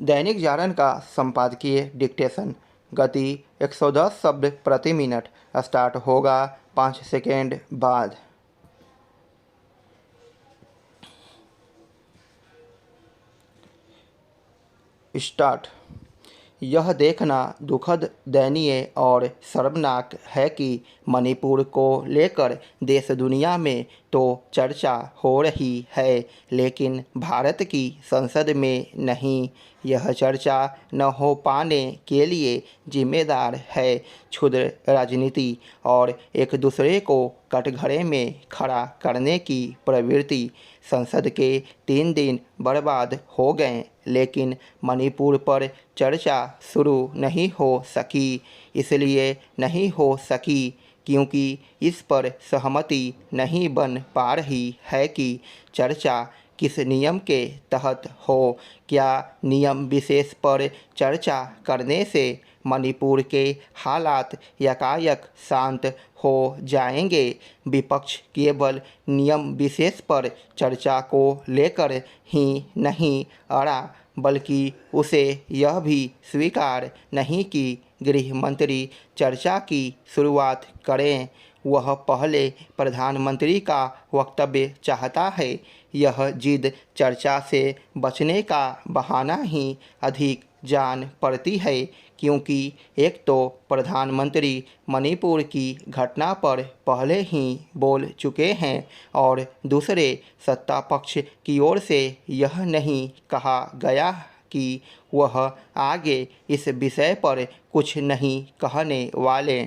दैनिक जागरण का संपादकीय डिक्टेशन। गति 110 शब्द प्रति मिनट। स्टार्ट होगा 5 सेकेंड बाद। स्टार्ट। यह देखना दुखद, दयनीय और शर्मनाक है कि मणिपुर को लेकर देश दुनिया में तो चर्चा हो रही है, लेकिन भारत की संसद में नहीं। यह चर्चा न हो पाने के लिए जिम्मेदार है क्षुद्र राजनीति और एक दूसरे को कटघरे में खड़ा करने की प्रवृत्ति। संसद के 3 दिन बर्बाद हो गए, लेकिन मणिपुर पर चर्चा शुरू नहीं हो सकी। इसलिए नहीं हो सकी क्योंकि इस पर सहमति नहीं बन पा रही है कि चर्चा किस नियम के तहत हो। क्या नियम विशेष पर चर्चा करने से मणिपुर के हालात यकायक शांत हो जाएंगे? विपक्ष केवल नियम विशेष पर चर्चा को लेकर ही नहीं अड़ा, बल्कि उसे यह भी स्वीकार नहीं कि गृह मंत्री चर्चा की शुरुआत करें। वह पहले प्रधानमंत्री का वक्तव्य चाहता है। यह जिद चर्चा से बचने का बहाना ही अधिक जान पड़ती है, क्योंकि एक तो प्रधानमंत्री मणिपुर की घटना पर पहले ही बोल चुके हैं और दूसरे सत्ता पक्ष की ओर से यह नहीं कहा गया कि वह आगे इस विषय पर कुछ नहीं कहने वाले।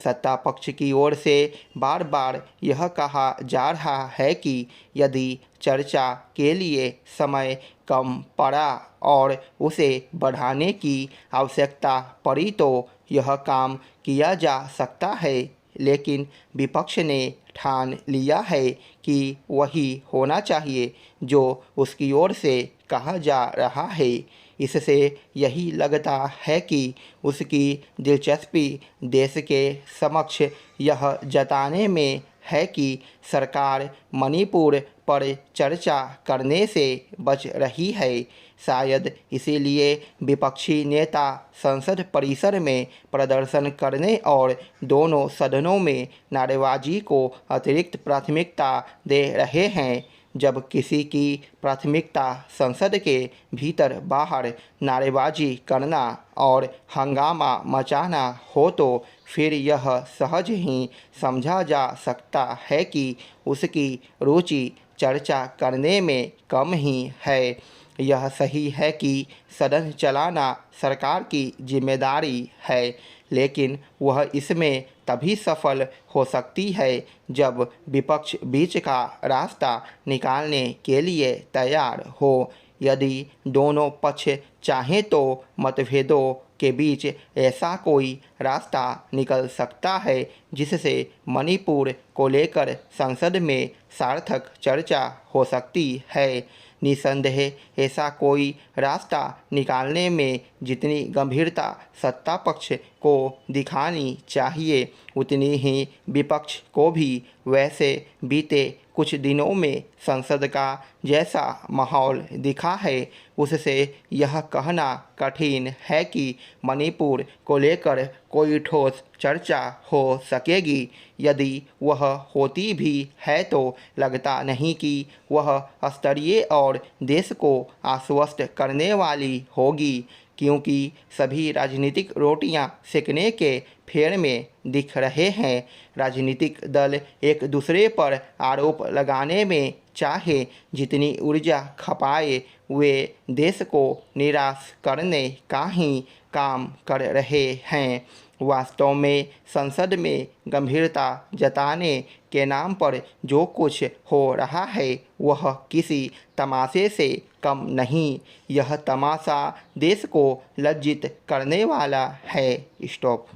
सत्ता पक्ष की ओर से बार बार यह कहा जा रहा है कि यदि चर्चा के लिए समय कम पड़ा और उसे बढ़ाने की आवश्यकता पड़ी तो यह काम किया जा सकता है, लेकिन विपक्ष ने ठान लिया है कि वही होना चाहिए जो उसकी ओर से कहा जा रहा है। इससे यही लगता है कि उसकी दिलचस्पी देश के समक्ष यह जताने में है कि सरकार मणिपुर पर चर्चा करने से बच रही है। शायद इसीलिए विपक्षी नेता संसद परिसर में प्रदर्शन करने और दोनों सदनों में नारेबाजी को अतिरिक्त प्राथमिकता दे रहे हैं। जब किसी की प्राथमिकता संसद के भीतर बाहर नारेबाजी करना और हंगामा मचाना हो तो फिर यह सहज ही समझा जा सकता है कि उसकी रुचि चर्चा करने में कम ही है। यह सही है कि सदन चलाना सरकार की जिम्मेदारी है, लेकिन वह इसमें तभी सफल हो सकती है जब विपक्ष बीच का रास्ता निकालने के लिए तैयार हो। यदि दोनों पक्ष चाहें तो मतभेदों के बीच ऐसा कोई रास्ता निकल सकता है जिससे मणिपुर को लेकर संसद में सार्थक चर्चा हो सकती है। निसंदेह ऐसा कोई रास्ता निकालने में जितनी गंभीरता सत्ता पक्ष को दिखानी चाहिए, उतनी ही विपक्ष को भी। वैसे बीते कुछ दिनों में संसद का जैसा माहौल दिखा है, उससे यह कहना कठिन है कि मणिपुर को लेकर कोई ठोस चर्चा हो सकेगी। यदि वह होती भी है तो लगता नहीं कि वह स्तरीय और देश को आश्वस्त करने वाली होगी, क्योंकि सभी राजनीतिक रोटियां सेकने के फेर में दिख रहे हैं। राजनीतिक दल एक दूसरे पर आरोप लगाने में चाहे जितनी ऊर्जा खपाए, वे देश को निराश करने का ही काम कर रहे हैं। वास्तव में संसद में गंभीरता जताने के नाम पर जो कुछ हो रहा है वह किसी तमाशे से कम नहीं। यह तमाशा देश को लज्जित करने वाला है। स्टॉप।